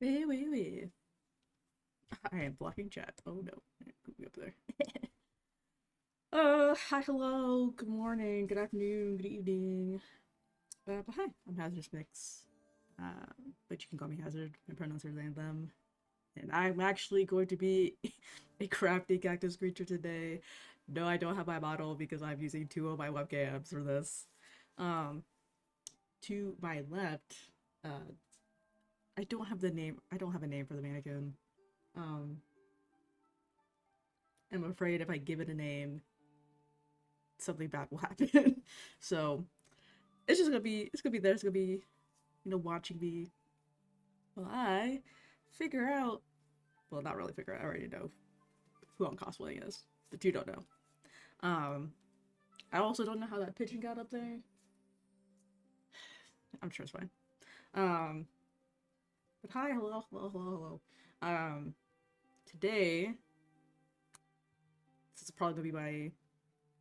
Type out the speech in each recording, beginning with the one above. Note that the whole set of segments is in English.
Wait. I am blocking chat. Oh no. Put me up there. Hi, hello, good morning, good afternoon, good evening. But hi, I'm Hazardous Mix. But you can call me Hazard. My pronouns are they and them. And I'm actually going to be a crafty cactus creature today. No, I don't have my model because I'm using two of my webcams for this. Um, to my left, uh, I don't have the name. I don't have a name for the mannequin. Um, I'm afraid if I give it a name, something bad will happen. So it's gonna be there. It's gonna be watching me while I figure out. Well, not really figure out. I already know who I'm cosplaying as. The two don't know. Um, I also don't know how that pigeon got up there. I'm sure it's fine. Um, but hi, hello. Today this is probably gonna be my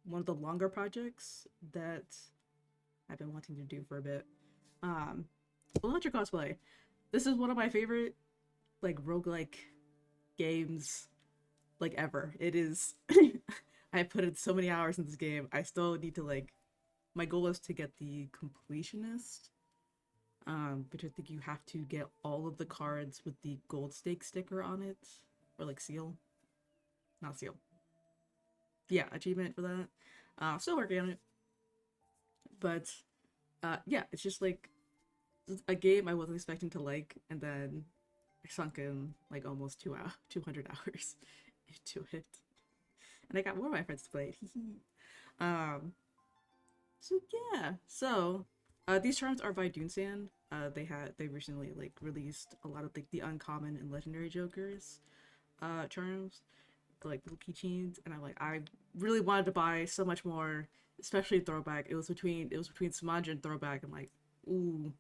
one of the longer projects that I've been wanting to do for a bit. Um, Balatro Cosplay. This is one of my favorite like roguelike games like ever. It is I put in so many hours in this game. I still need to like my goal is to get the completionist. Which I think you have to get all of the cards with the gold stake sticker on it. Or like seal. Not seal. Yeah, achievement for that. Still working on it. But yeah, it's just like a game I wasn't expecting to like, and then I sunk in like almost 200 hours into it, and I got more of my friends to play it. um, so yeah, so these charms are by Doonsan. They recently like released a lot of like the uncommon and legendary jokers charms, like little keychains, and I really wanted to buy so much more, especially throwback. It was between smudge and throwback. I'm like, ooh,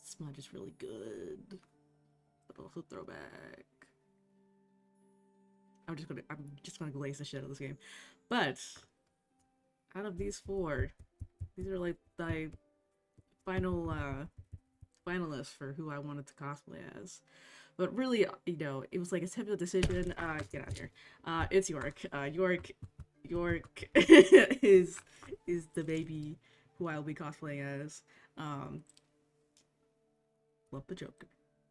smudge is really good, but also throwback. I'm just gonna glaze the shit out of this game. But out of these four, these are like the final finalists for who I wanted to cosplay as. But really, it was like a typical decision. Get out of here. It's York. York is the baby who I will be cosplaying as. Um, love the Joker.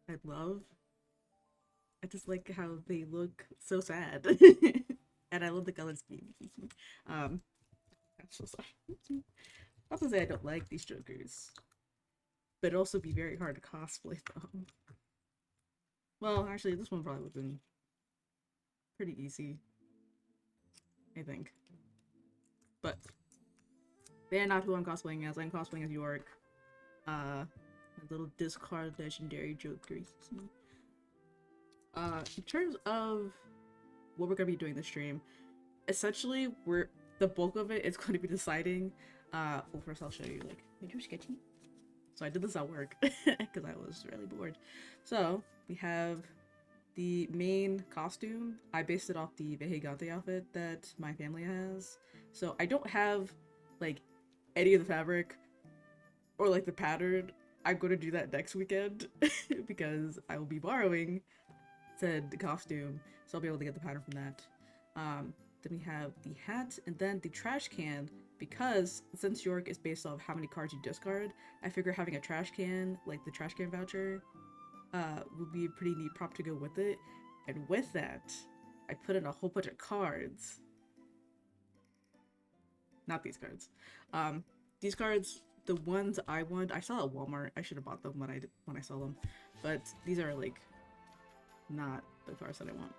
I love I just like how they look so sad. And I love the color scheme. um, I'm so sorry. Not to say I don't like these Jokers, but it'd also be very hard to cosplay them. Well, actually, this one probably would have been pretty easy, I think. But they're not who I'm cosplaying as. I'm cosplaying as York. A little discard legendary Jokers. In terms of what we're gonna be doing this stream, essentially the bulk of it is going to be deciding. Well, first I'll show you like my Drew sketchy. So I did this at work because I was really bored. So we have the main costume. I based it off the Vehegante outfit that my family has. So I don't have like any of the fabric or like the pattern. I'm going to do that next weekend because I will be borrowing said costume, so I'll be able to get the pattern from that. Then we have the hat and then the trash can, because since York is based off how many cards you discard, I figure having a trash can, like the trash can voucher, would be a pretty neat prop to go with it. And with that, I put in a whole bunch of cards. Not these cards. These cards, the ones I want, I saw at Walmart. I should have bought them when I saw them, but these are like not the cards that I want.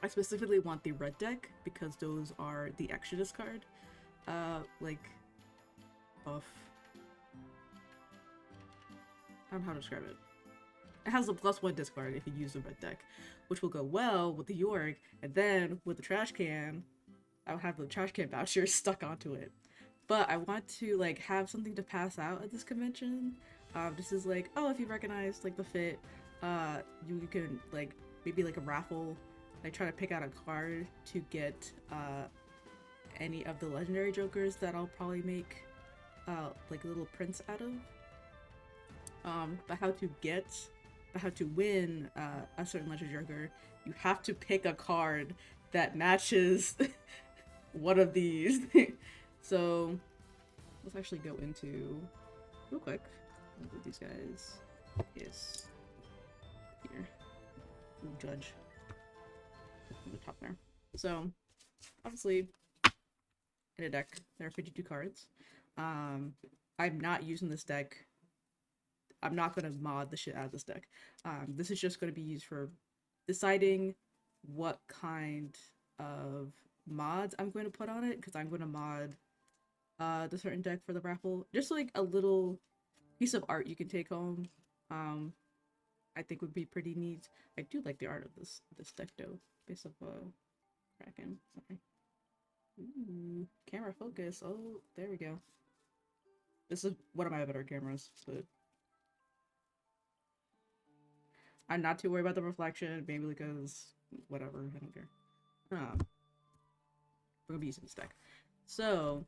I specifically want the red deck because those are the extra discard, like buff. I don't know how to describe it. It has a +1 discard if you use the red deck, which will go well with the York, and then with the trash can, I'll have the trash can voucher stuck onto it. But I want to like have something to pass out at this convention. This is like, oh, if you recognize like the fit, you can like maybe like a raffle. I try to pick out a card to get any of the legendary jokers that I'll probably make like little prints out of. But how to get But how to win a certain Legend Joker, you have to pick a card that matches one of these. So let's actually go into real quick. With these guys is here. Ooh, judge. On the top there. So obviously in a deck there are 52 cards. I'm not using this deck. I'm not gonna mod the shit out of this deck. This is just gonna be used for deciding what kind of mods I'm going to put on it, because I'm going to mod the certain deck for the raffle. Just like a little piece of art you can take home. I think would be pretty neat. I do like the art of this deck though, based off Kraken. Sorry. Ooh, camera focus. Oh, there we go. This is one of my better cameras, but I'm not too worried about the reflection, maybe because whatever, I don't care. We're gonna be using this deck. So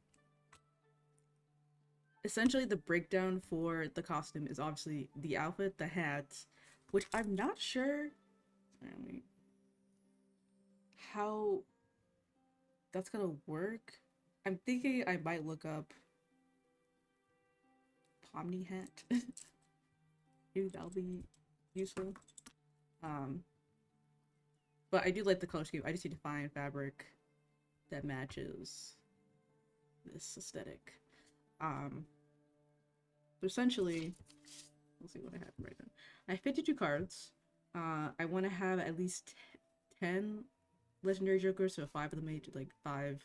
essentially the breakdown for the costume is obviously the outfit, the hat, which I'm not sure how that's gonna work. I'm thinking I might look up Pomni hat. Maybe that'll be useful. But I do like the color scheme. I just need to find fabric that matches this aesthetic. So essentially, let's see what I have right now. I have 52 cards. I want to have at least 10 legendary jokers, so 5 of them made like 5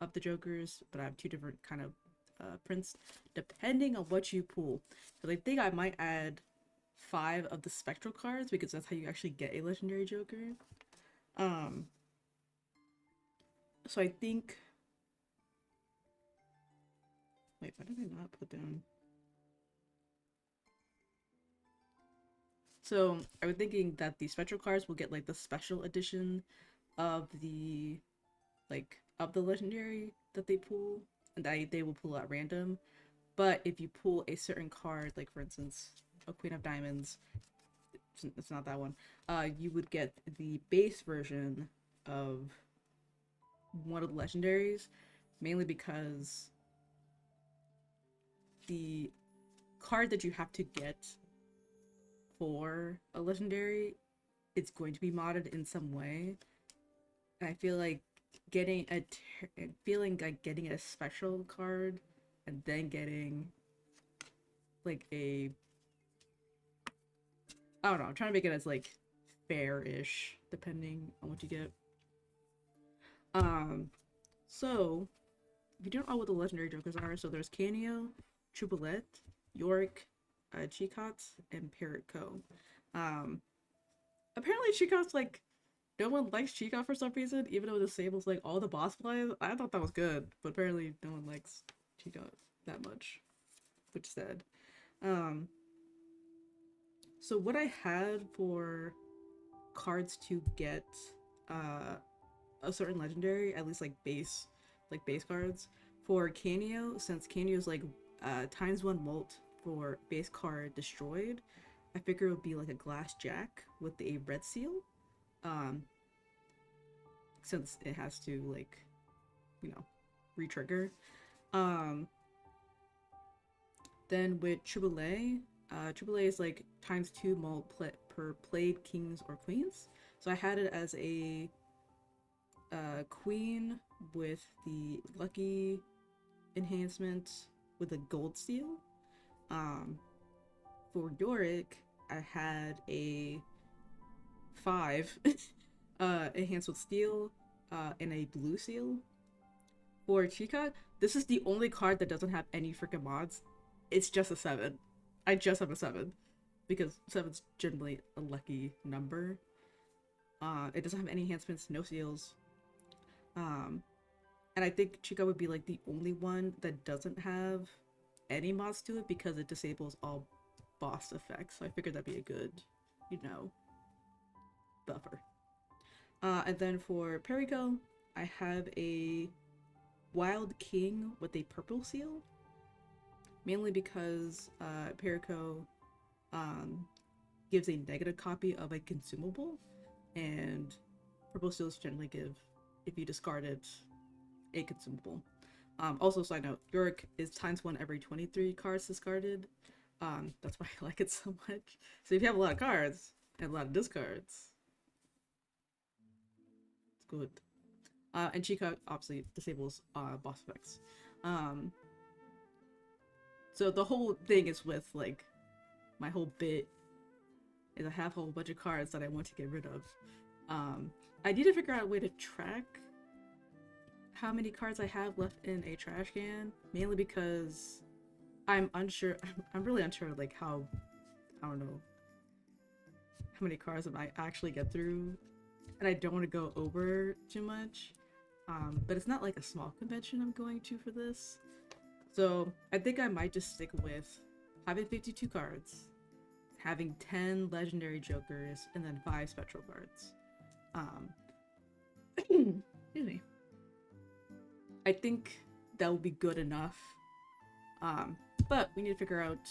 of the jokers, but I have 2 different kind of prints depending on what you pull. Because I think I might add 5 of the spectral cards, because that's how you actually get a legendary joker. So I think, wait, why did I not put down? So I was thinking that the spectral cards will get like the special edition of the legendary that they pull, and that they will pull at random. But if you pull a certain card, like for instance a Queen of Diamonds, it's not that one, you would get the base version of one of the legendaries, mainly because the card that you have to get for a legendary, it's going to be modded in some way. And I feel like getting a special card and then getting like a, I don't know, I'm trying to make it as like fair-ish depending on what you get. So if you don't know what the legendary jokers are, so there's Canio, Troublette, Yorick, Chicot, and Perico. Apparently Chicot's like, no one likes Chicot for some reason, even though it disables like all the boss flies. I thought that was good, but apparently no one likes Chicot that much, which is sad. So what I had for cards to get a certain legendary, at least like base cards, for Canio, since Canio's like ×1 molt for base card destroyed, I figure it would be like a glass jack with a red seal. Since it has to like, you know, re-trigger. Then with Troublette, Troublette is like ×2 molt per played kings or queens. So I had it as a queen with the lucky enhancement with a gold seal. For Yorick, I had a 5 enhanced with steel and a blue seal. For Chicot, this is the only card that doesn't have any freaking mods. It's just a 7. I just have a 7 because 7's generally a lucky number. It doesn't have any enhancements, no seals. And I think Chicot would be like the only one that doesn't have any mods to it because it disables all boss effects. So I figured that'd be a good, you know, buffer. And then for Perico, I have a Wild King with a purple seal. Mainly because Perico gives a negative copy of a consumable, and purple seals generally give, if you discard it, a consumable. Also, side note, Yorick is ×1 every 23 cards discarded. That's why I like it so much. So if you have a lot of cards and a lot of discards, it's good. And Chica obviously disables boss effects. So the whole thing is with, like, my whole bit is I have a whole bunch of cards that I want to get rid of. I need to figure out a way to track how many cards I have left in a trash can, mainly because I'm unsure. I'm really unsure, like, how, I don't know, how many cards I might actually get through, and I don't want to go over too much. But it's not like a small convention I'm going to for this, so I think I might just stick with having 52 cards, having 10 legendary jokers, and then 5 spectral cards. Excuse me. I think that will be good enough. But we need to figure out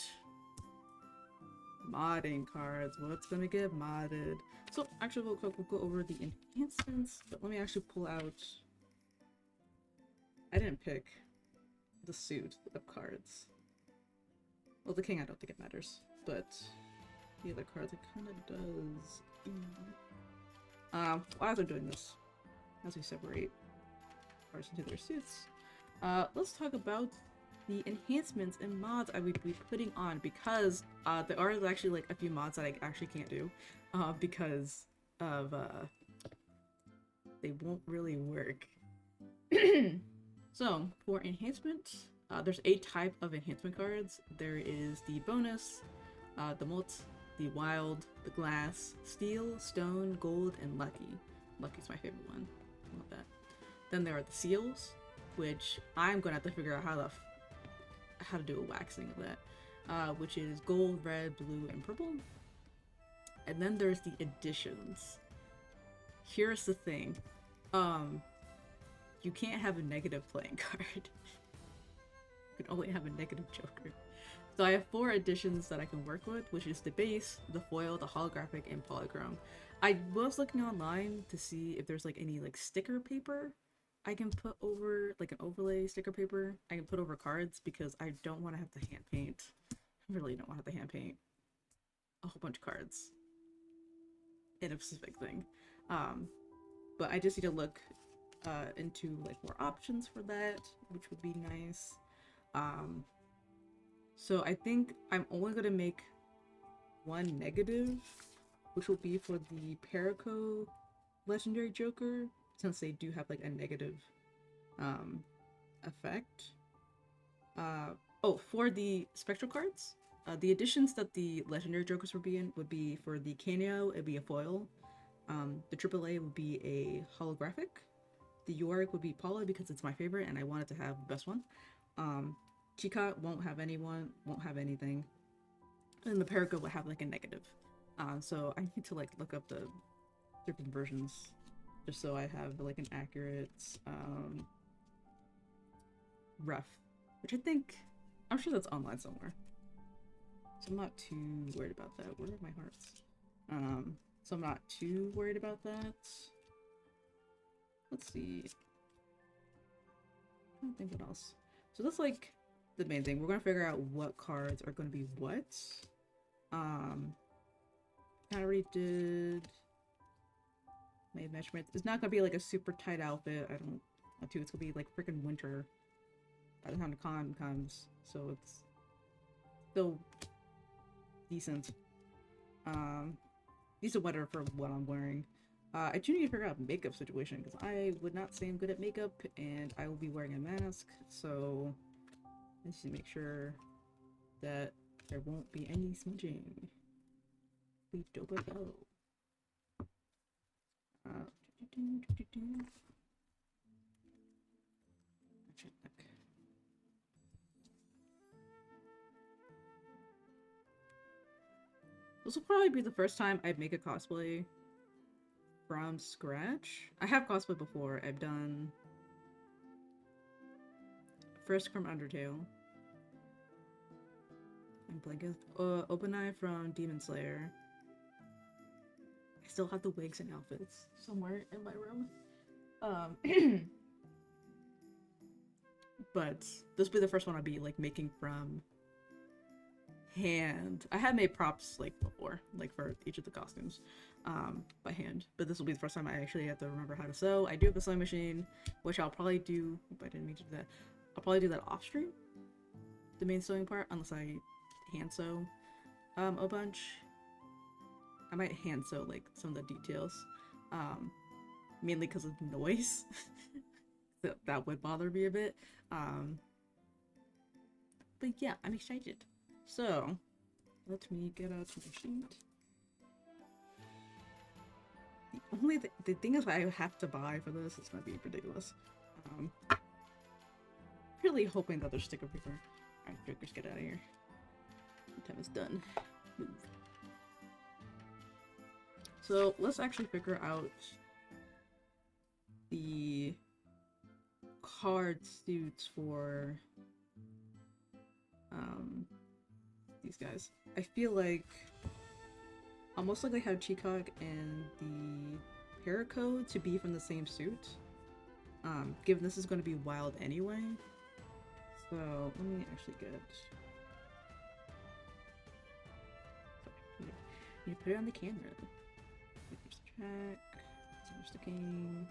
modding cards. What's gonna get modded? So actually, we'll go over the enhancements. But let me actually pull out. I didn't pick the suit of cards. Well, the king, I don't think it matters, but the other cards, it kind of does. As I'm doing this, as we separate cards into their suits, let's talk about the enhancements and mods I would be putting on, because there are actually like a few mods that I actually can't do because of they won't really work. So for enhancement, there's 8 type of enhancement cards. There is the bonus, the molt, the wild, the glass, steel, stone, gold, and lucky. Lucky's my favorite one. I love that. Then there are the seals, which I'm gonna have to figure out how to do a waxing of that, which is gold, red, blue, and purple. And then there's the additions. Here's the thing. You can't have a negative playing card. You can only have a negative joker. So I have 4 additions that I can work with, which is the base, the foil, the holographic, and polychrome. I was looking online to see if there's like any like sticker paper I can put over, like an overlay sticker paper I can put over cards, because I don't want to have to hand paint. I really don't want to have to hand paint a whole bunch of cards in a specific thing. But I just need to look into like more options for that, which would be nice. So I think I'm only gonna make 1 negative, which will be for the Perico legendary joker, since they do have like a negative effect. For the spectral cards, the additions that the legendary jokers would be in would be for the Kaneo, it'd be a foil. The AAA would be a holographic. The Yorick would be Paula, because it's my favorite and I wanted to have the best one. Chica won't have anything. And the Perico will have like a negative. So I need to like look up the different versions, just so I have like an accurate ref, which I'm sure that's online somewhere. So I'm not too worried about that. Where are my hearts? So I'm not too worried about that. Let's see. I don't think what else. So that's like the main thing. We're gonna figure out what cards are gonna be what. I already did my measurements. It's not gonna be like a super tight outfit. I don't want to. It's gonna be like freaking winter by the time the con comes, so it's still decent. Decent weather for what I'm wearing. I do need to figure out makeup situation, because I would not say I'm good at makeup, and I will be wearing a mask, so I just need to make sure that there won't be any smudging. We dope it go. This will probably be the first time I make a cosplay from scratch. I have cosplay before. I've done Frisk from Undertale. I'm blanking. Open Eye from Demon Slayer. still have the wigs and outfits somewhere in my room. Um, but this will be the first one I'll be like making from hand. I have made props like before, like for each of the costumes, by hand. But this will be the first time I actually have to remember how to sew. I do have a sewing machine, which I'll probably do. I didn't mean to do that. I'll probably do that off stream, the main sewing part, unless I hand sew a bunch. I might hand sew like some of the details, mainly because of noise. that would bother me a bit. But yeah, I'm excited. So, let me get out my sheet. The thing is I have to buy for this, it's gonna be ridiculous. Really hoping that there's sticker paper. Alright, Jokers, get out of here. The time is done. Move. So, let's actually figure out the card suits for these guys. I feel like I'll most likely have Chikog and the Paracode to be from the same suit. Given this is going to be wild anyway. So let me actually get. You put it on the camera. Here's the track. Here's the king.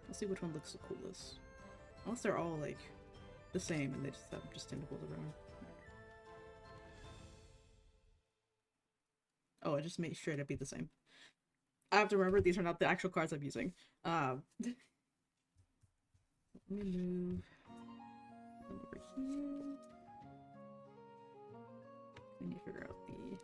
Let's see which one looks the coolest. Unless they're all like the same and they just have just tentacles around. Oh, I just made sure to be the same. I have to remember these are not the actual cards I'm using. Let me move them over here. I need to figure out the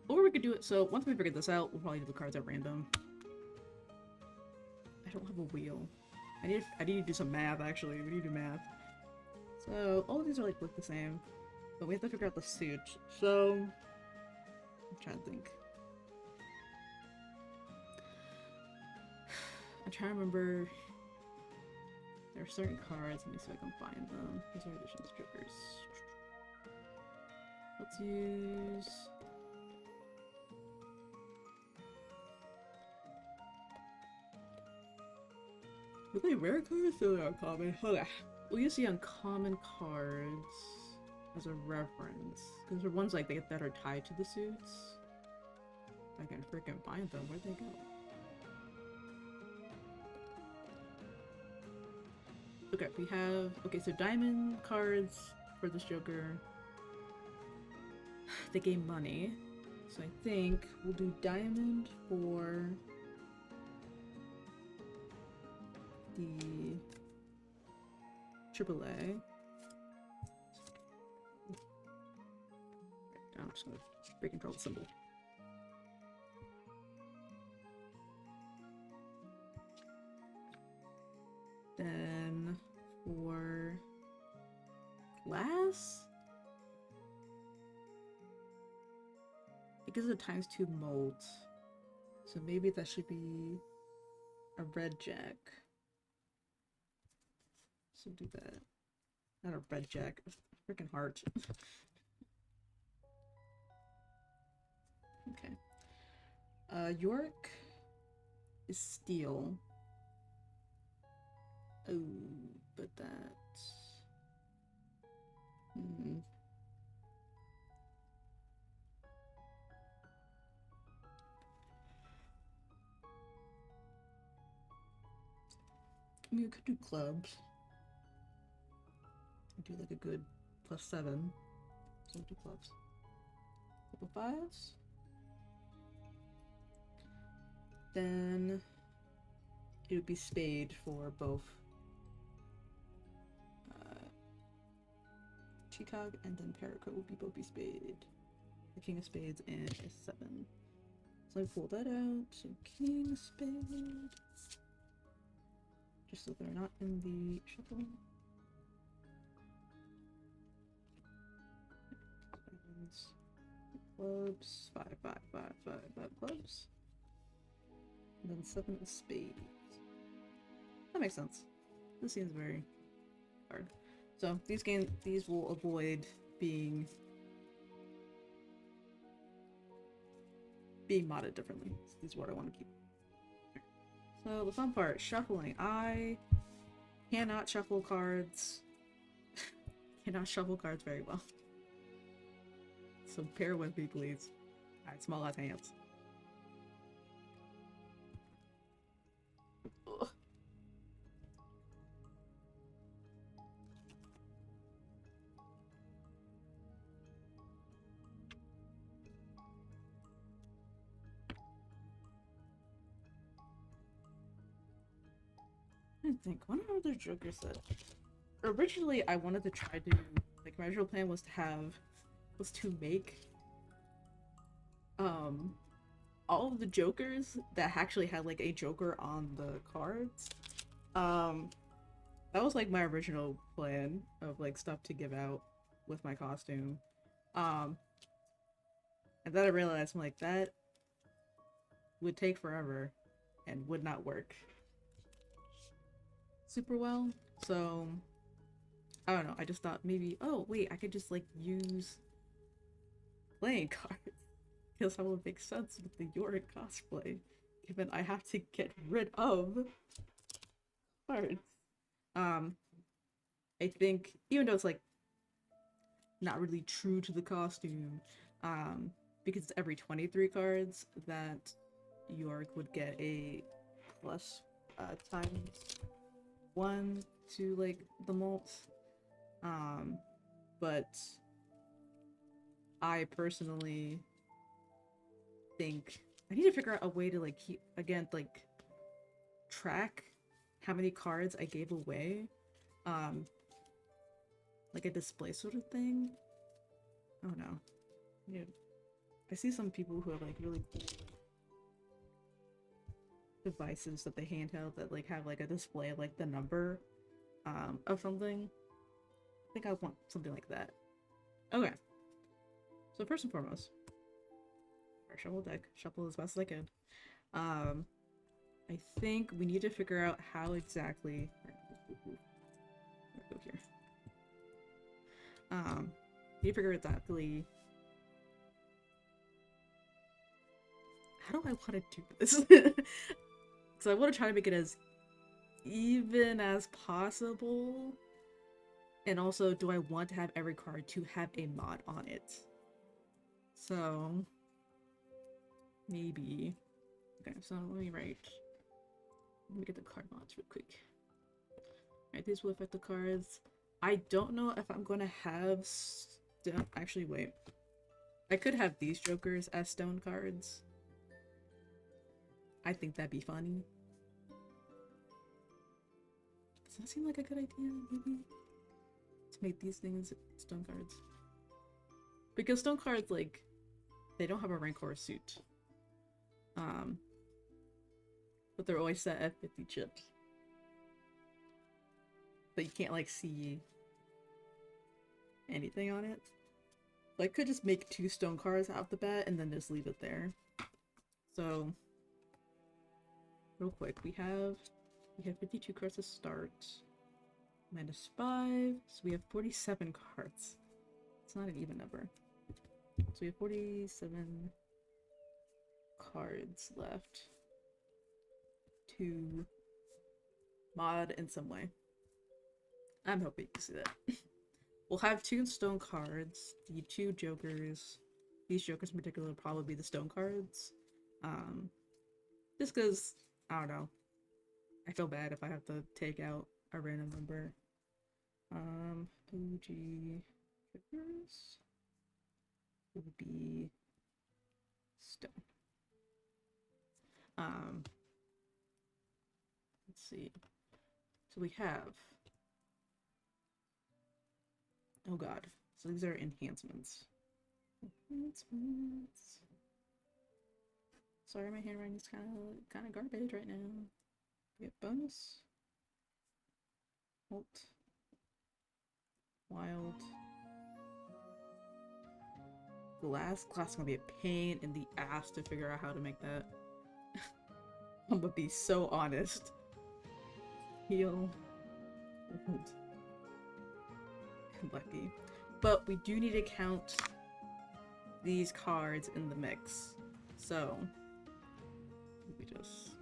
or we could do it, so once we figure this out, we'll probably do the cards at random. I don't have a wheel. I need to do some math, actually. We need to do math. So, all of these are like look the same. But we have to figure out the suit. So, I'm trying to think. I'm trying to remember. There are certain cards. Let me see if I can find them. These are additions, jokers. Let's use. Are they rare cards or uncommon? Okay. We'll use the uncommon cards as a reference. Because they're ones like that are tied to the suits. I can freaking find them. Where'd they go? Okay, we have... Okay, so diamond cards for this Joker. They gain money. So I think we'll do diamond for the AAA. I'm just gonna break control the symbol. Then for glass, it gives it a ×2 mold, so maybe that should be a red jack. So do that. Not a red jack, a freaking heart. Okay. York is steel. Oh, but that's... I mean, we could do clubs. Do like a good +7. So we'll do clubs. Couple fives. Then it would be spade for both Chicog, and then Perico will be Bopey Spade. The King of Spades and a 7. So I pull that out. So King of Spade. Just so they're not in the shuffle. Clubs. 5, 5, 5, 5, 5 clubs. And then 7 of spades. That makes sense. This seems very hard. So these will avoid being modded differently. So this is what I want to keep. So the fun part, shuffling. I cannot shuffle cards. Cannot shuffle cards very well. So bear with me, please. Alright, small ass hands. Ugh. I think one of the Joker said. Originally, I wanted to try to my original plan was to make all of the Jokers that actually had like a Joker on the cards. That was like my original plan of like stuff to give out with my costume. And then I realized I'm like that would take forever and would not work super well. So I don't know, I just thought maybe, oh wait, I could just like use playing cards. Because that would make sense with the Yorick cosplay, given I have to get rid of cards. I think, even though it's like not really true to the costume, because it's every 23 cards that Yorick would get a plus times 1 to like the mult. But I personally think I need to figure out a way to like keep, again, like track how many cards I gave away, like a display sort of thing. I don't know. Yeah, I see some people who have like really cool devices that they handheld that like have like a display of like the number of something. I think I want something like that. Okay, so first and foremost, our shuffle deck, shuffle as best as I can. I think we need to figure out how exactly. Go here. Need to figure out exactly. How do I want to do this? So I want to try to make it as even as possible. And also, do I want to have every card to have a mod on it? So maybe. Okay, so let me get the card mods real quick. Alright, these will affect the cards. I don't know if I'm gonna have actually, wait. I could have these Jokers as stone cards. I think that'd be funny. Does that seem like a good idea, maybe? To make these things stone cards. Because stone cards, like, they don't have a rank or a suit. But they're always set at 50 chips. But you can't, like, see anything on it. So I could just make 2 stone cards out the bat and then just leave it there. So, real quick, we have 52 cards to start. Minus 5, so we have 47 cards. It's not an even number. So we have 47 cards left to mod in some way. I'm hoping you can see that. We'll have 2 stone cards, the 2 Jokers. These Jokers in particular will probably be the stone cards. Just because, I don't know, I feel bad if I have to take out a random number. OG Jokers will be stone. Let's see. So we have, oh god, So these are enhancements. Enhancements. Sorry, my handwriting is kind of garbage right now. We get bonus. Alt. Wild. Glass. Glass is gonna be a pain in the ass to figure out how to make that. I'm gonna be so honest. Heal. Hold. Lucky. But we do need to count these cards in the mix. So we just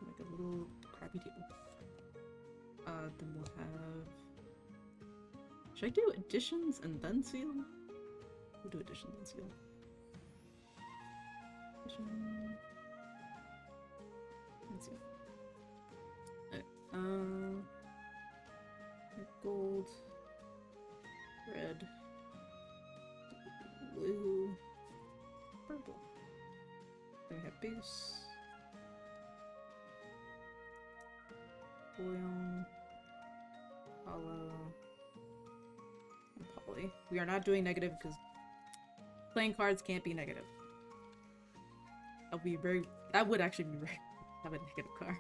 make a little crappy table. Then we'll have. Should I do additions and then seal? We'll do additions and seal. Addition and seal. Okay. Gold, red, blue, purple. Then we have base, foil, hollow, and poly. We are not doing negative because playing cards can't be negative. That would actually be very have a negative card.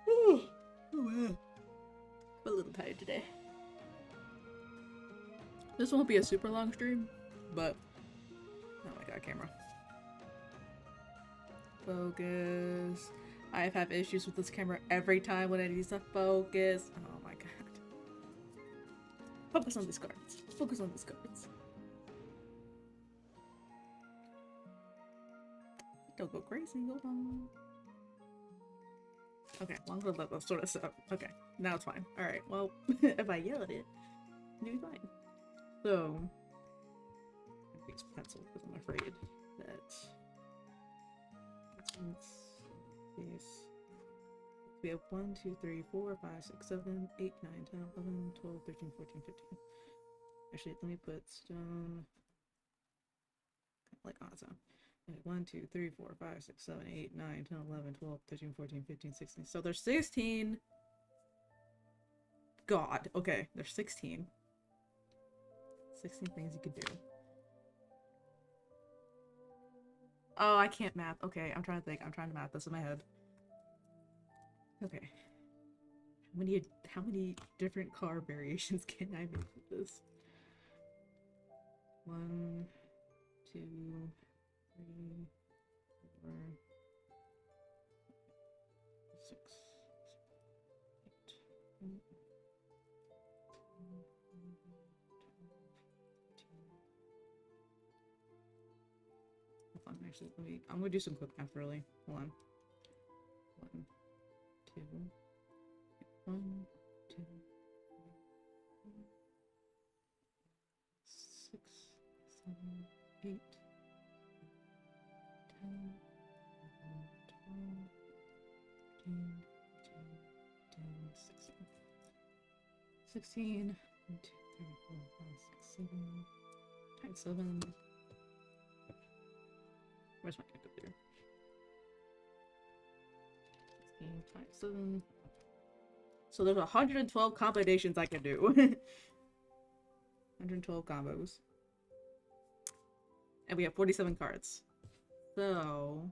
Oh man. I'm a little tired today. This won't be a super long stream, but oh my god, camera. Focus. I have issues with this camera every time when it needs to focus. Oh my god. Focus on these cards. Focus on these cards. Don't go crazy, hold on. Okay, well, I'm gonna let that sort of stuff. Okay, now it's fine. Alright, well, if I yell at it, it'll be fine. So, I use pencil because I'm afraid that we have 1, 2, 3, 4, 5, 6, 7, 8, 9, 10, 11, 12, 13, 14, 15. Actually, let me put stone like on its own. 1, 2, 3, 4, 5, 6, 7, 8, 9, 10, 11, 12, 13, 14, 15, 16. So there's 16. God. Okay, there's 16. 16 things you could do. Oh, I can't math. Okay, I'm trying to think. I'm trying to math this in my head. Okay. How many different car variations can I make with this? 1, 2, 3, 4, 6, 8, 9, hold on, actually, I'm gonna do some quick math really. Hold on. 1, 2, 1, 2, 6, 7, 8, 10, 11, 12, 13, 14, 16. 16, 1, 2, 3, 4, 5, 6, 7, times 7. Where's my calculator? 16 times 7. So there's 112 combinations I can do. 112 combos. And we have 47 cards. So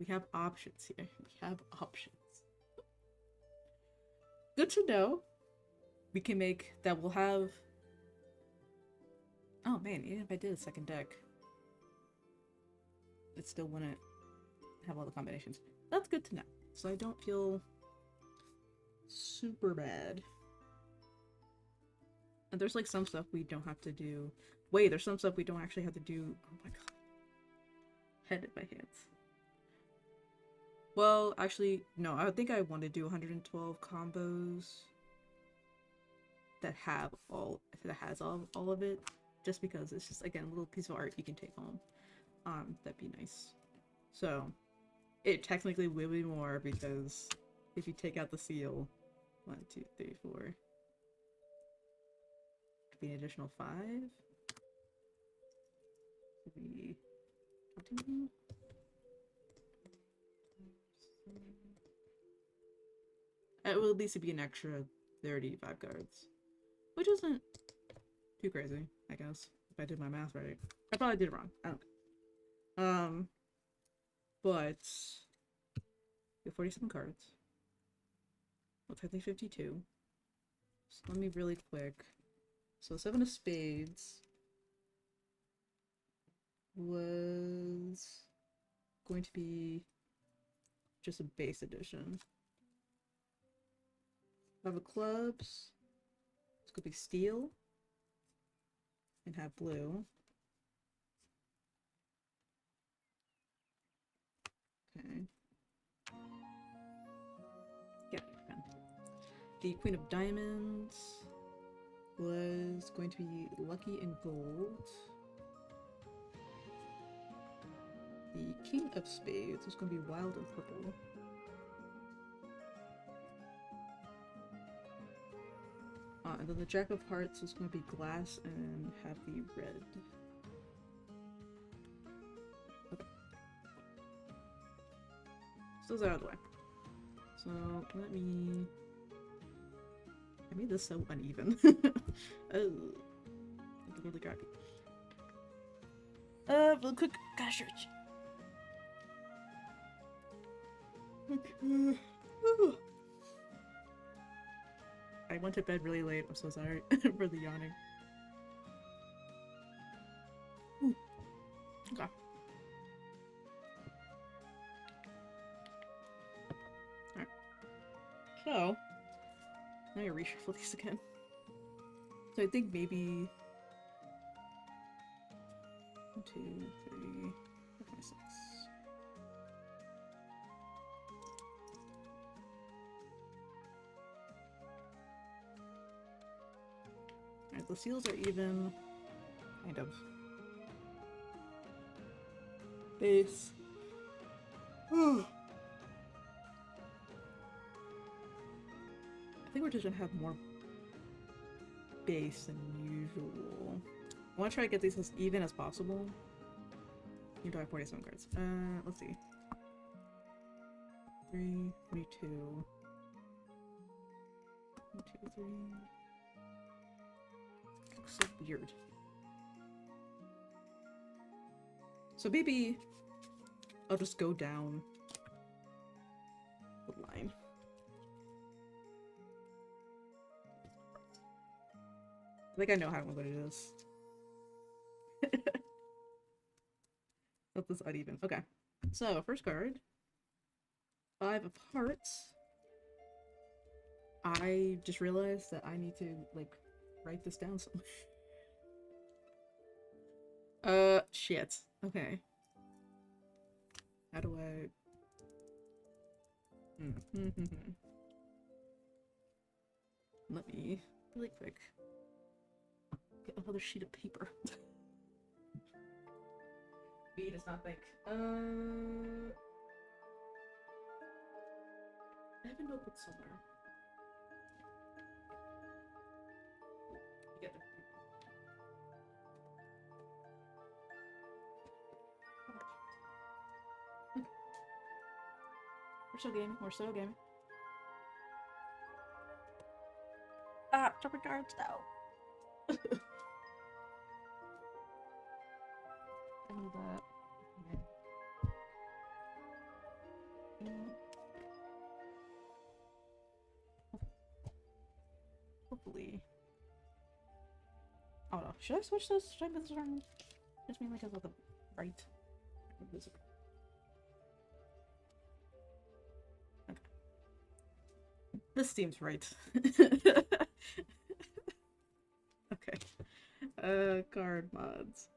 we have options here. We have options. Good to know. We can make that we'll have. Oh man, even if I did a second deck, it still wouldn't have all the combinations. That's good to know. So I don't feel super bad. And there's like some stuff we don't have to do. Wait, there's some stuff we don't actually have to do. Oh my god. Head in my hands. Well, actually, no, I think I want to do 112 combos that has all of it. Just because it's just, again, a little piece of art you can take home. That'd be nice. So, it technically will be more because if you take out the seal, 1, 2, 3, 4, could be an additional 5. Could be 2. It will at least be an extra 35 cards. Which isn't too crazy, I guess. If I did my math right. I probably did it wrong. I don't know. But we have 47 cards. Well, technically 52. So let me really quick. So 7 of Spades was going to be just a base edition. 5 of Clubs. It's going to be steel. And have blue. Okay. Yeah, the Queen of Diamonds was going to be Lucky and Gold. The King of Spades was going to be Wild and Purple. And then the Jack of Hearts was going to be Glass and have the red. Okay. So those are out of the way. So let me... I made this so uneven. Oh, it's really crappy. Real quick, gotta stretch. I went to bed really late. I'm so sorry for the yawning. Ooh. Okay. Alright. So, now I reshuffle these again. So I think maybe 1, 2, 3, 4, 5, 6. Alright, the seals are even. Kind of. Base. I think we're just gonna have more base than usual. I want to try to get these as even as possible. You do have 47 cards. Let's see. 3, 22. 1, 2, 3. Looks so weird. So maybe I'll just go down the line. I think I know how I'm going to do this. That's this uneven. Okay. So, first card. 5 of Hearts. I just realized that I need to, like, write this down somewhere. Shit. Okay. How do I... Let me, really quick, get another sheet of paper. B does not think. I have a notebook somewhere. You get the... We're still gaming. We're still gaming. Ah, jumping cards now. I need that. Okay. Hopefully. Oh no. Should I switch this? Should I move this around? Just mainly because of the right. Okay. This seems right. Okay. Card mods.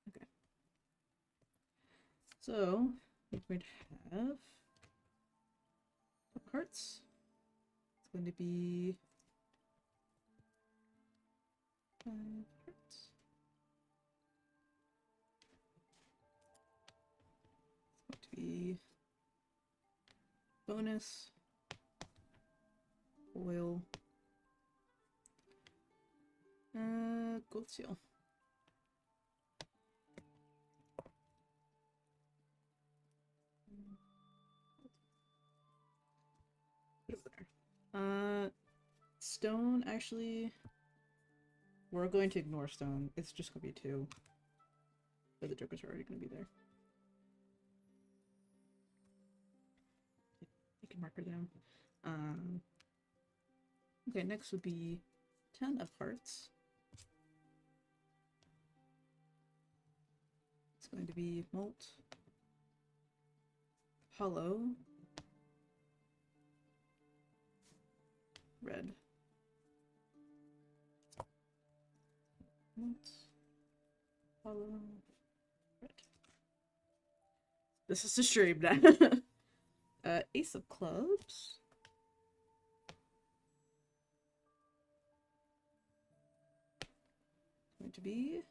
Okay. So, we're going to have cards. It's going to be 5 cards. It's going to be bonus, foil, gold seal. there. Stone, actually, we're going to ignore stone. It's just gonna be 2. But the jokers are already gonna be there. I can mark her down. Okay, next would be 10 of hearts. It's going to be Molt, Hollow, Red. Molt, Hollow, Red. This is a stream now. Ace of Clubs. It's going to be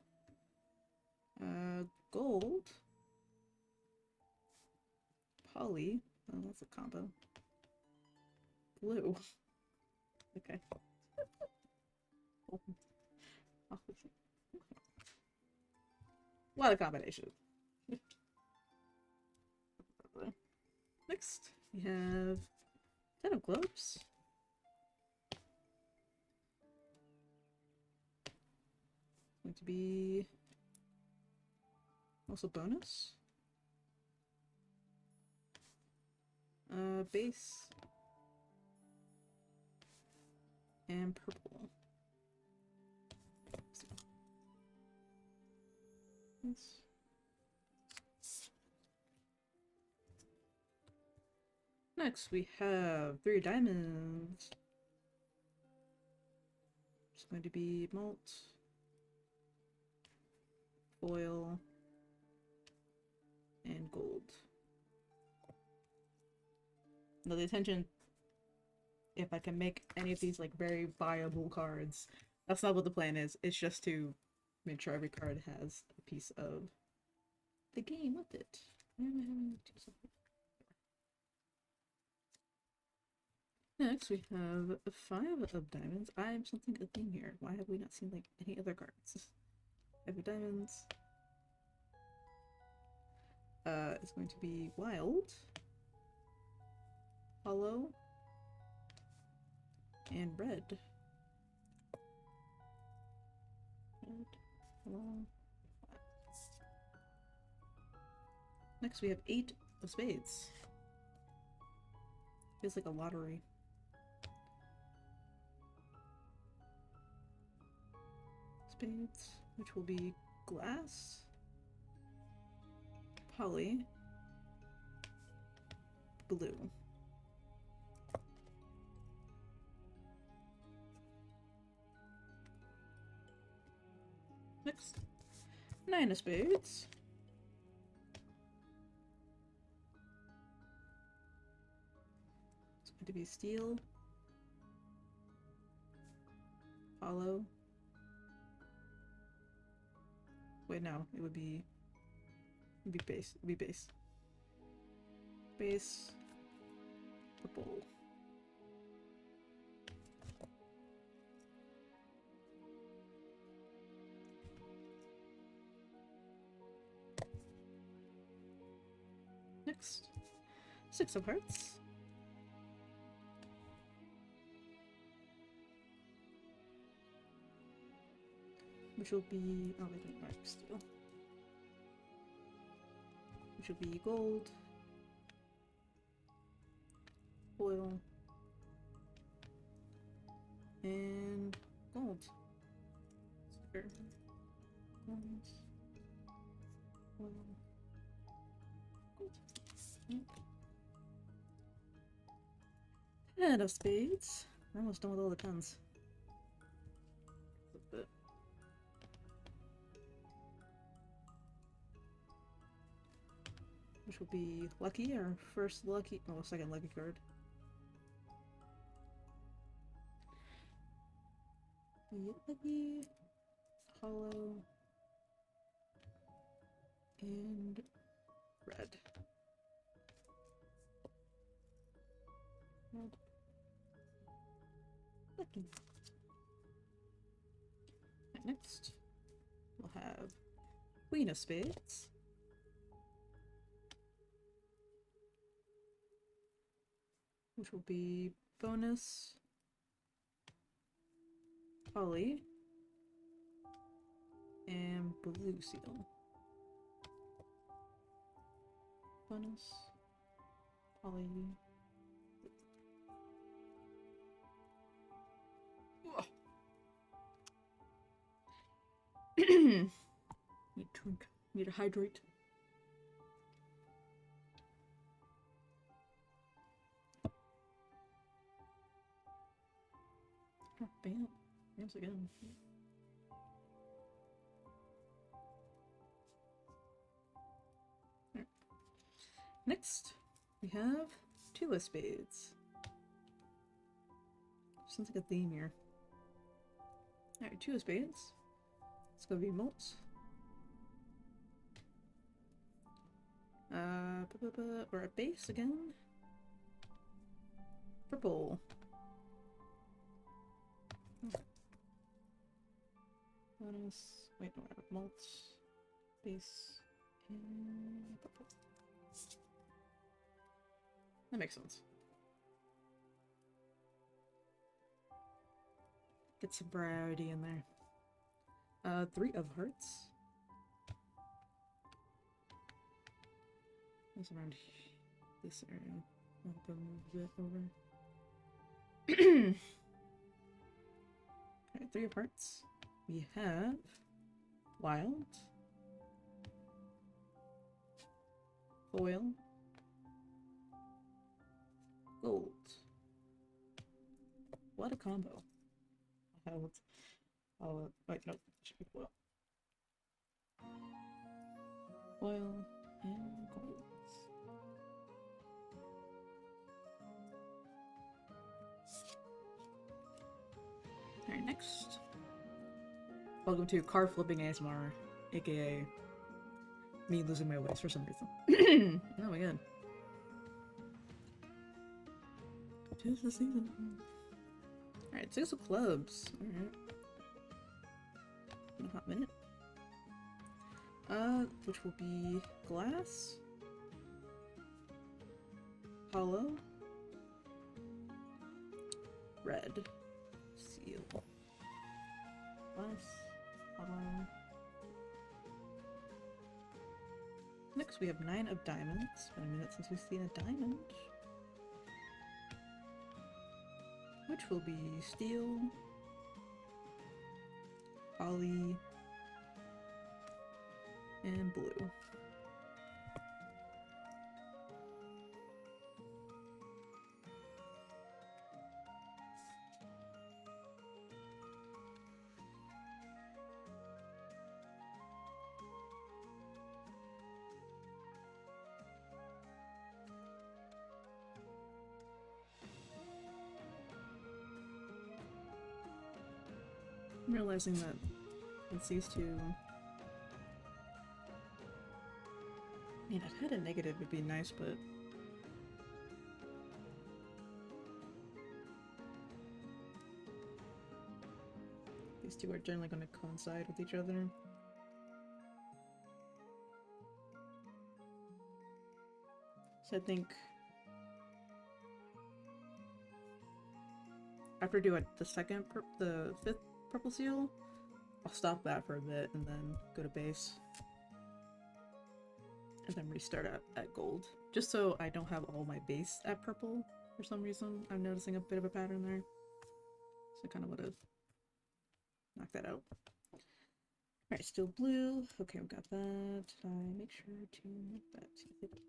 gold, poly, oh that's a combo, blue, okay. What a combination. Next we have 10 of clubs. It's going to be also bonus. Base. And purple. Yes. Next we have 3 diamonds. It's going to be Molt, foil, and gold. Now the intention, if I can make any of these like very viable cards, that's not what the plan is. It's just to make sure every card has a piece of the game with it. Next we have 5 of diamonds. I'm something a theme here. Why have we not seen like any other cards? 5 of diamonds. It's going to be wild, hollow, and red. Red, hollow. Next we have 8 of spades. Feels like a lottery. Spades, which will be glass, poly, blue. Next, 9 of spades. It's going to be steel, hollow. Wait, no, it would be base. It would be base. Base, purple. Next, 6 of hearts. Which will be, oh, I didn't mark steel. Which will be gold, foil, and gold. Super. Gold, foil, gold. Yep. 10 of spades. I'm almost done with all the 10s. Which will be lucky, our first lucky, oh, second lucky card. Lucky, hollow, and red. Red. Lucky. And next, we'll have Queen of Spades. Which will be bonus, poly, and blue seal. Bonus, poly. Need to drink. Need to hydrate. Oh, bam. Bam's again. Right. Next, we have two of spades. Sounds like a theme here. Alright, two of spades. It's gonna be molts. Or a base again. Purple. Okay. Bonus. Wait, no, molts. Base. And purple. That makes sense. Get some variety in there. Three of hearts. That's around this area. I'll go move it over. Alright, three of hearts. We have wild, foil, gold. What a combo. Oh, wait, no, it should be foil. Foil and gold. Alright, next. Welcome to card flipping ASMR, aka me losing my voice for some reason. Oh my god. Tis the season. Alright, 6 of clubs. Alright. In a hot minute. Which will be glass, hollow, red, seal, glass, hollow. Next we have 9 of diamonds. It's been a minute since we've seen a diamond. Which will be steel, poly, and blue. I'm realizing that it's these two. I mean, if I had a negative would be nice, but these two are generally going to coincide with each other. So I think after I do the fifth purple seal, I'll stop that for a bit and then go to base. And then restart at gold. Just so I don't have all my base at purple for some reason. I'm noticing a bit of a pattern there. So I kind of want to knock that out. Alright, still blue. Okay, we got that. Did I make sure to make that? Okay.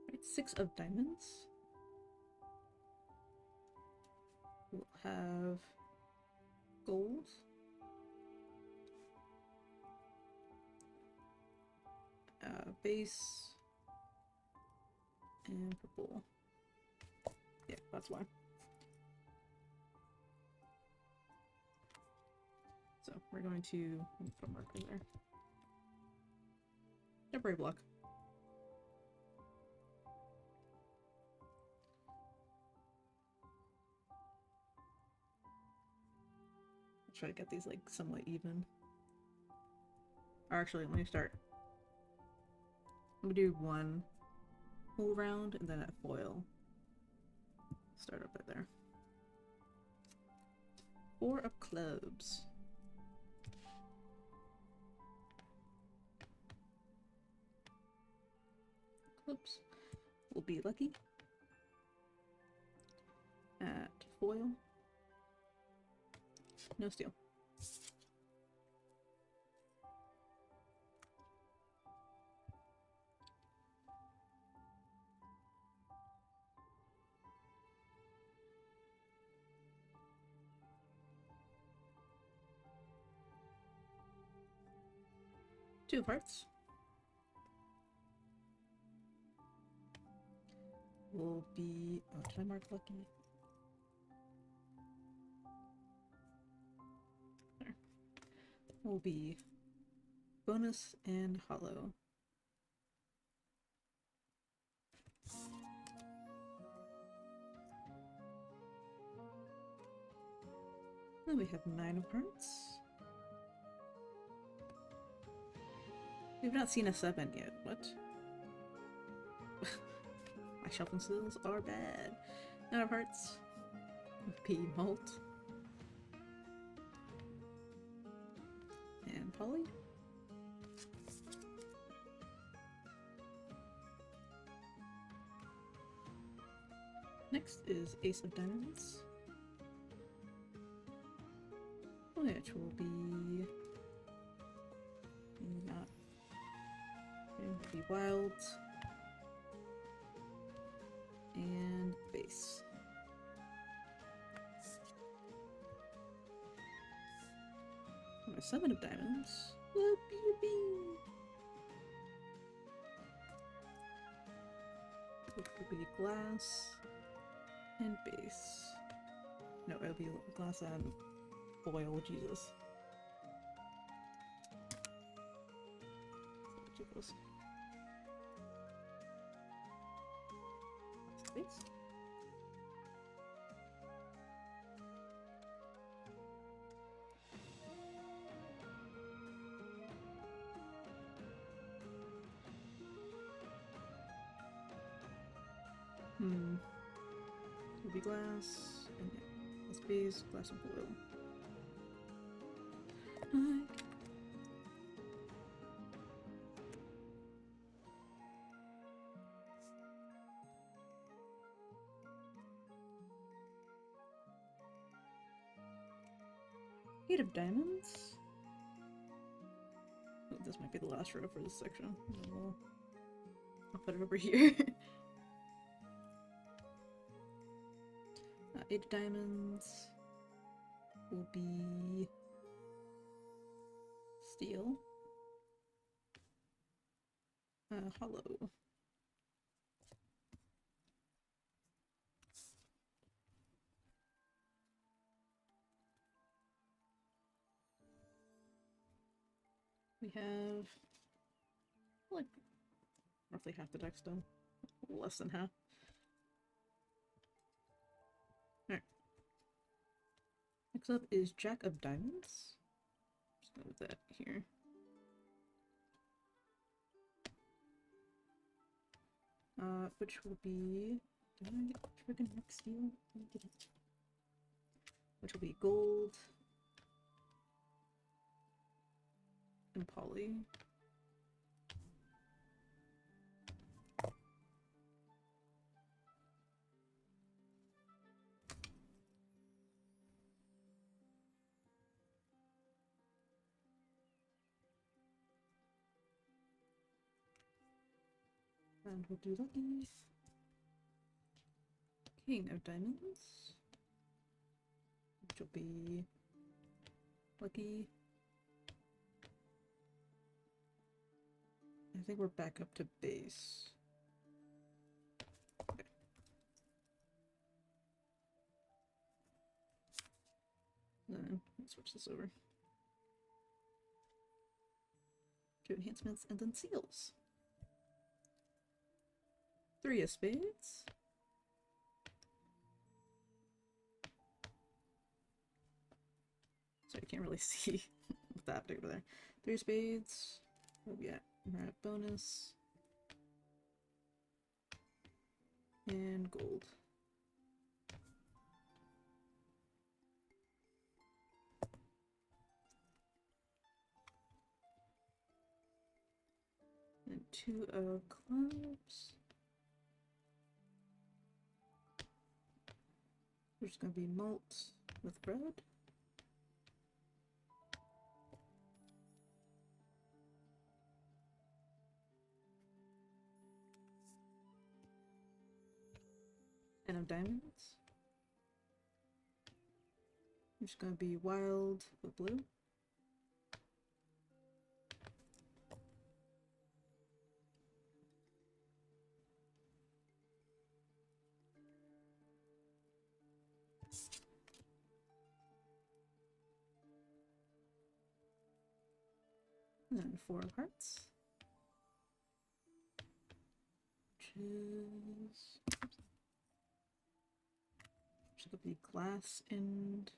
Alright, 6 of diamonds. We'll have gold. Base and purple. Yeah, that's why. So we're going to put a marker there. Temporary block. Try to get these like somewhat even. Or actually, let me start. I'm gonna do one whole round and then a foil. Start up right there. 4 of clubs. Clubs will be lucky. At foil. No steal. Two of hearts. Will be... oh, did I mark lucky? There. Will be bonus and hollow. Then we have 9 of hearts. We've not seen a 7 yet. What? My shuffling skills are bad. 9 of hearts. P malt. And poly. Next is Ace of Diamonds. Which will be not going to be wild and base. Oh, 7 of diamonds. Whoopee. It will be glass and base. No, it'll be glass and foil, Jesus. Ridiculous. Space. It'll be glass and yeah, space, glass and foil. Eight of diamonds. Oh, this might be the last row for this section. I'll put it over here. 8 of diamonds will be steel. Hollow. We have like roughly half the deck still. Less than half. Alright. Next up is Jack of Diamonds. Just go with that here. Which will be... did I get friggin' next steel? Which will be gold. And poly. And we'll do lucky. King of Diamonds. Which will be lucky. I think we're back up to base. Okay. Then let's switch this over. 2 enhancements and then seals. 3 of spades. So you can't really see with that big over there. 3 of spades. Oh yeah, we're at bonus. And gold. And 2 of clubs. There's gonna be malt with bread. And of diamonds. There's gonna be wild with blue. And then 4 of hearts. Which is... should be glass and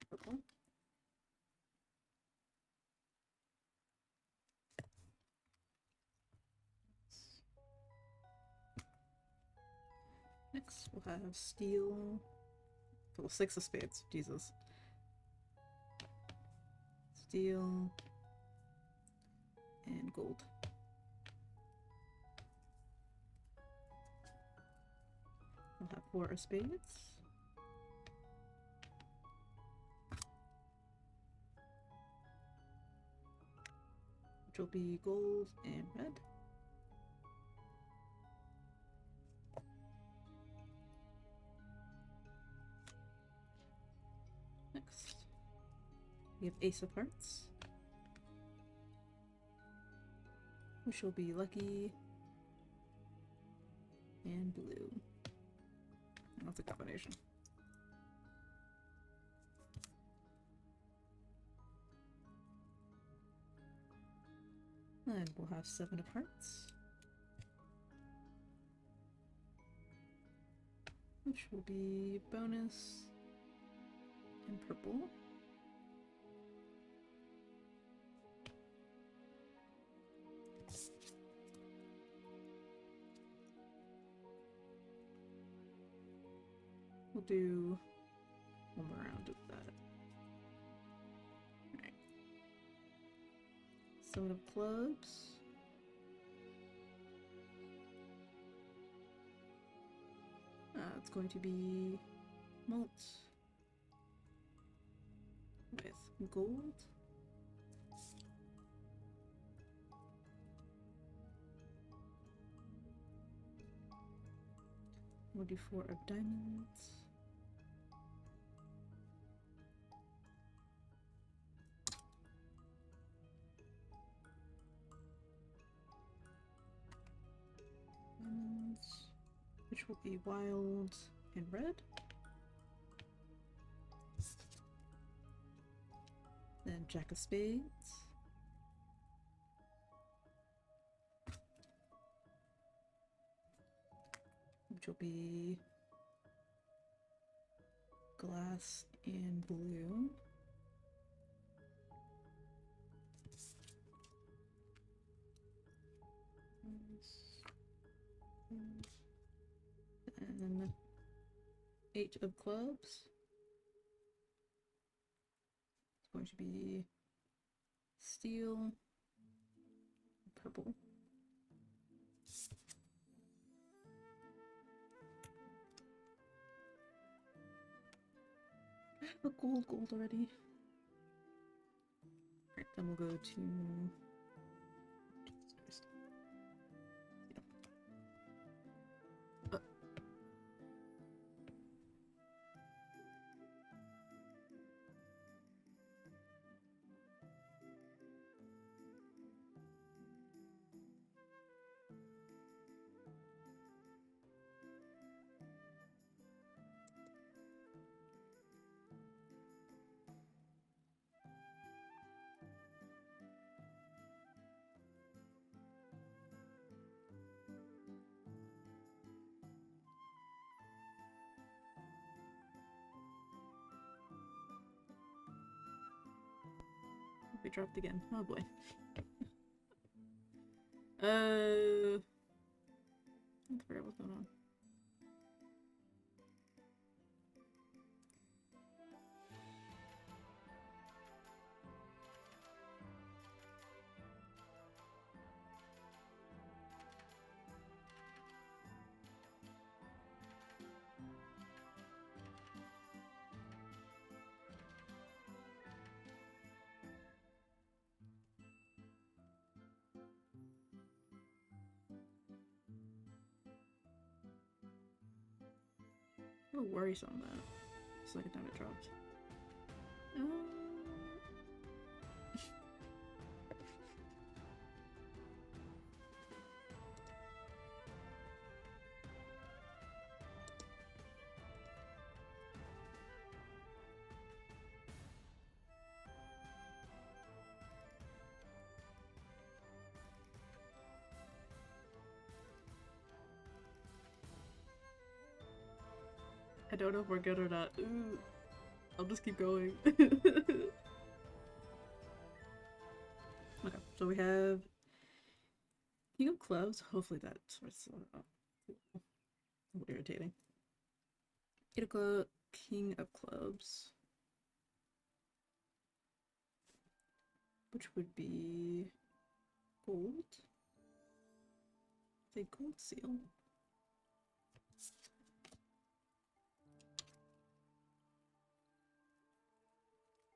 purple. Next we'll have steel. Well, 6 of spades, Jesus. Steel and gold. We'll have 4 of spades. Which will be gold and red. Next, we have ace of hearts, which will be lucky and blue. That's a combination. And we'll have 7 of hearts, which will be bonus and purple. We'll do one more round of that. Alright. 7 of clubs. It's going to be malt with gold. We'll do 4 of diamonds. Diamonds, which will be wild and red. Then jack of spades. Which will be glass and blue. And 8 of clubs. It's going to be steel, purple. I have a gold already. Alright, then we'll go to we dropped again. Oh boy. I forgot what's going on. A little worrisome that second time it dropped. I don't know if we're good or not. Ooh, I'll just keep going. Okay, so we have King of Clubs. Hopefully that's what's irritating. King of Clubs, which would be gold. Say gold seal.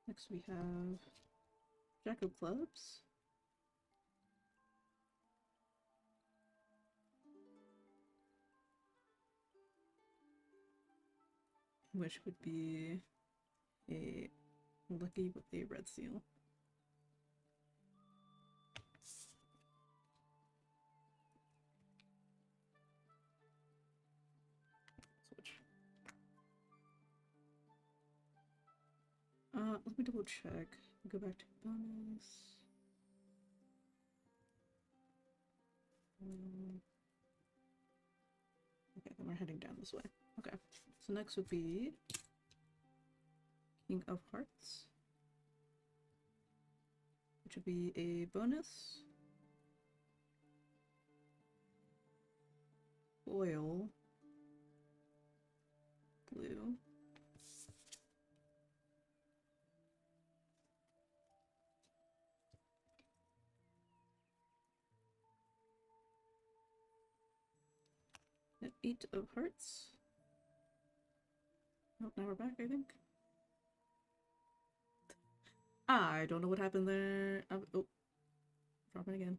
Next we have Jack of Clubs. Which would be a lucky with a red seal. Switch. Let me double check. Go back to bonus. Okay, then we're heading down this way. Okay, so next would be King of Hearts, which would be a bonus. Foil. Blue. An 8 of Hearts. Oh, now we're back, I think. I don't know what happened there. Oh, dropping again.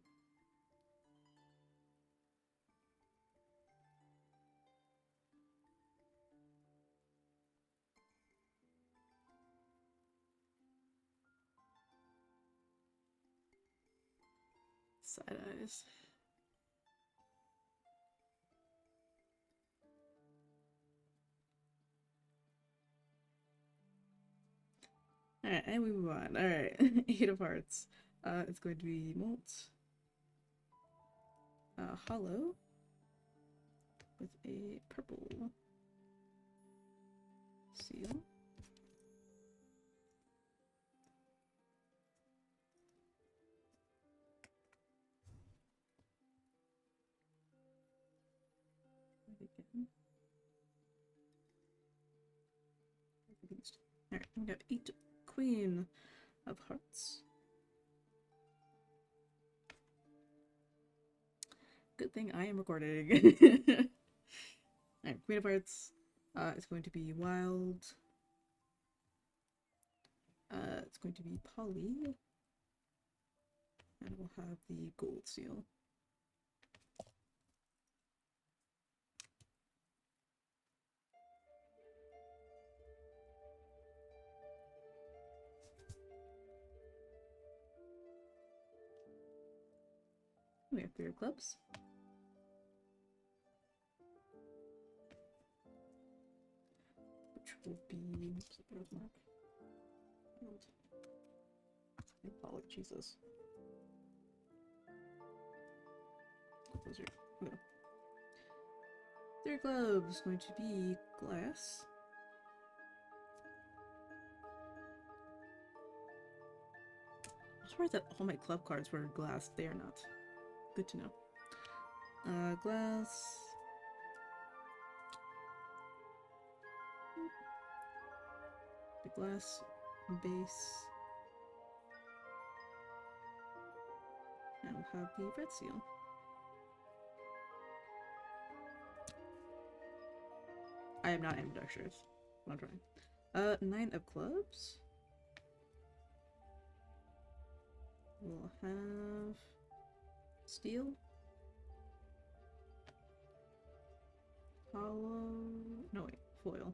Side eyes. Alright, and we move on. Alright, 8 of Hearts. It's going to be Molt. Hollow. With a purple seal. Again. Alright, we got 8 Queen of Hearts. Good thing I am recording. Alright, Queen of Hearts. It's going to be Wild. It's going to be Polly. And we'll have the gold seal. We have 3 of Clubs. Which will be mark. Polly, Jesus. Those are no. 3 Clubs going to be Glass. I was surprised that all my club cards were glass. They are not. Good to know. Glass. The glass base. And we'll have the red seal. I am not ambidextrous. I'm trying. 9 of Clubs. We'll have Steel. Hollow. No, wait. foil.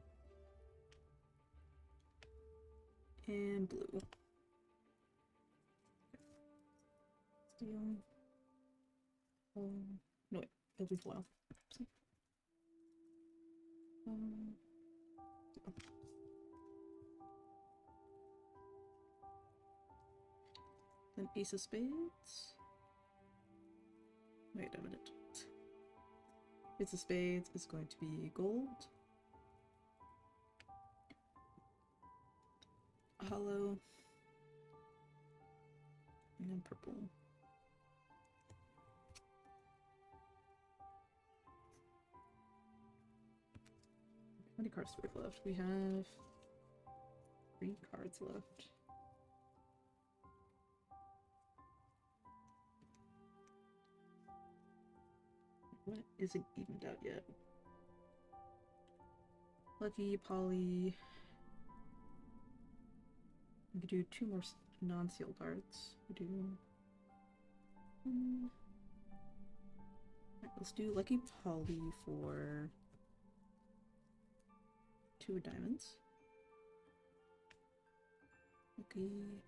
And blue. Steel. No wait, it'll be foil. Then ace of spades. Wait a minute. Ace of spades is going to be gold. Hollow. And then purple. How many cards do we have left? We have 3 cards left. What isn't evened out yet? Lucky, Poly. We could do 2 more non-seal cards. We do. Right, let's do Lucky Poly for 2 diamonds. Lucky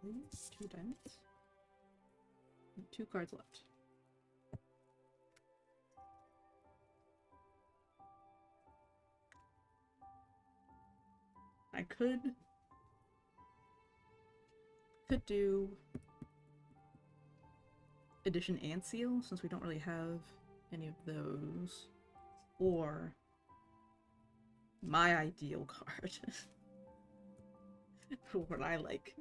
Poly, 2 diamonds. And 2 cards left. I could do edition and seal since we don't really have any of those, or my ideal card for what I like.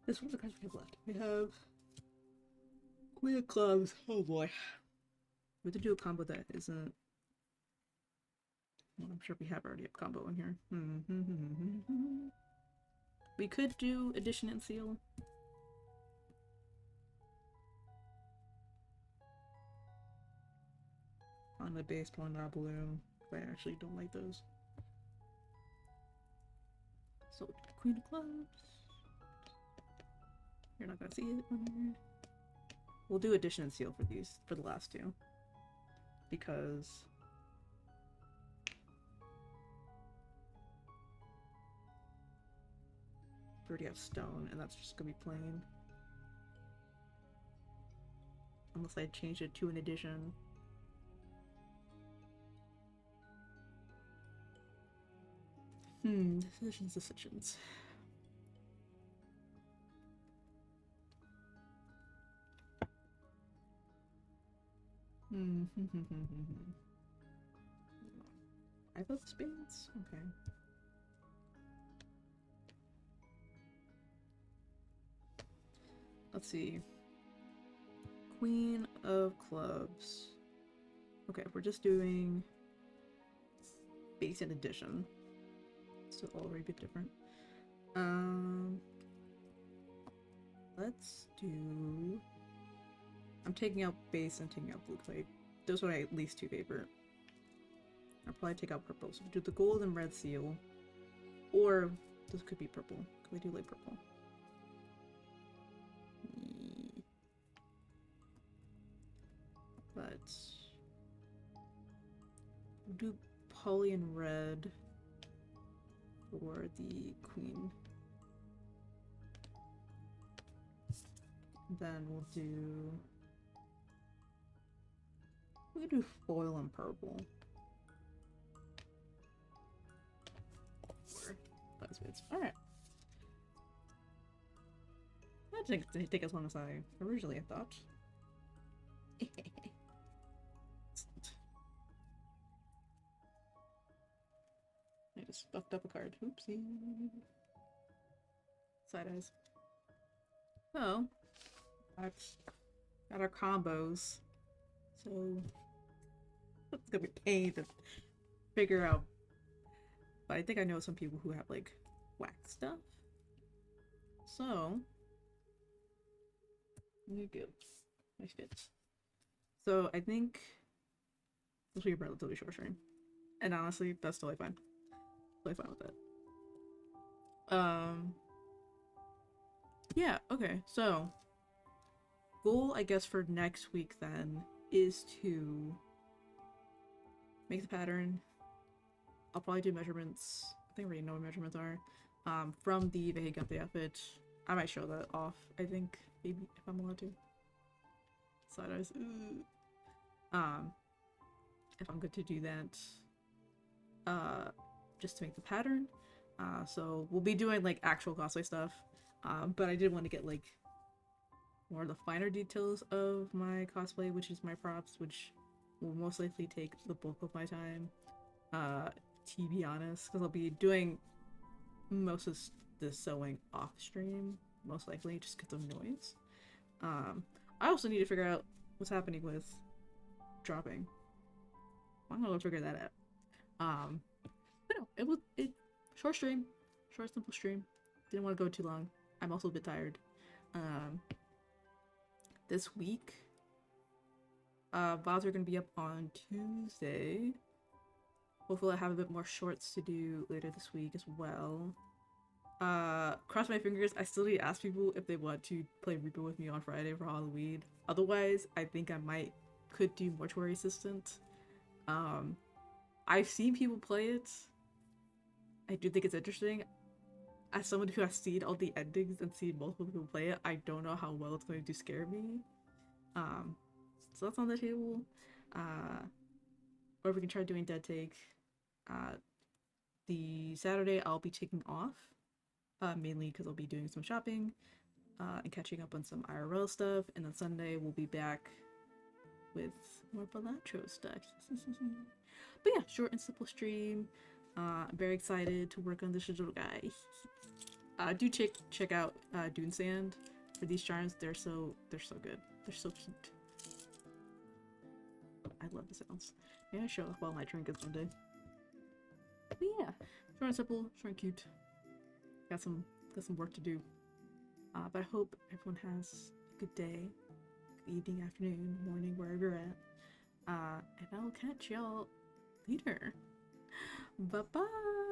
This one's the cards we have left. We have Queen of Clubs. Oh boy, we have to do a combo that isn't. Well, I'm sure we have already a combo in here. We could do edition and seal. On the base, one blue. I actually don't like those. So, Queen of Clubs. You're not gonna see it on here. We'll do edition and seal for these, for the last 2. Because we already have stone, and that's just gonna be plain. Unless I change it to an edition. Decisions. I love spades? Okay. Let's see. Queen of Clubs. Okay, we're just doing base and addition. So already a bit different. Let's do. I'm taking out base and taking out blue clay. Those are my least 2 favorite. I'll probably take out purple. So we do the gold and red seal. Or this could be purple. We do like purple. But we'll do poly and red for the queen. Then we'll do. We can do foil and purple. Alright. That didn't take as long as I originally thought. I just fucked up a card. Oopsie. Side eyes. Oh. Got our combos. So it's gonna be a pain to figure out. But I think I know some people who have like wax stuff. So let me go. My fits. So I think this will be a relatively short stream. And honestly, that's totally fine. Totally fine with that. Yeah, okay, so goal I guess for next week then is to make the pattern. I'll probably do measurements. I think I already know what measurements are. From the vehicle outfit. I might show that off, I think, maybe, if I'm allowed to. Side eyes. If I'm good to do that. Just to make the pattern. So we'll be doing like actual cosplay stuff. But I did want to get like more of the finer details of my cosplay, which is my props, which will most likely take the bulk of my time. To be honest, because I'll be doing most of the sewing off stream, most likely, just because of noise. I also need to figure out what's happening with dropping. I'm gonna figure that out. But no, it short stream, short simple stream. Didn't want to go too long. I'm also a bit tired. This week, VODs are gonna be up on Tuesday. Hopefully I have a bit more shorts to do later this week as well. Cross my fingers, I still need to ask people if they want to play Reaper with me on Friday for Halloween. Otherwise, I think I could do Mortuary Assistant. I've seen people play it. I do think it's interesting. As someone who has seen all the endings and seen multiple people play it, I don't know how well it's going to scare me. So that's on the table. Or we can try doing Dead Take. The Saturday I'll be taking off. Mainly because I'll be doing some shopping and catching up on some IRL stuff. And then Sunday we'll be back with more Balatro stuff. But yeah, short and simple stream. I'm very excited to work on this little guy. Do check out Dune Sand for these charms. They're so good. They're so cute. I love the sounds. Maybe I show off all my trinkets one day. But yeah, short and simple, short and cute. Got some work to do. But I hope everyone has a good day, good evening, afternoon, morning, wherever you're at. And I'll catch y'all later. Bye bye.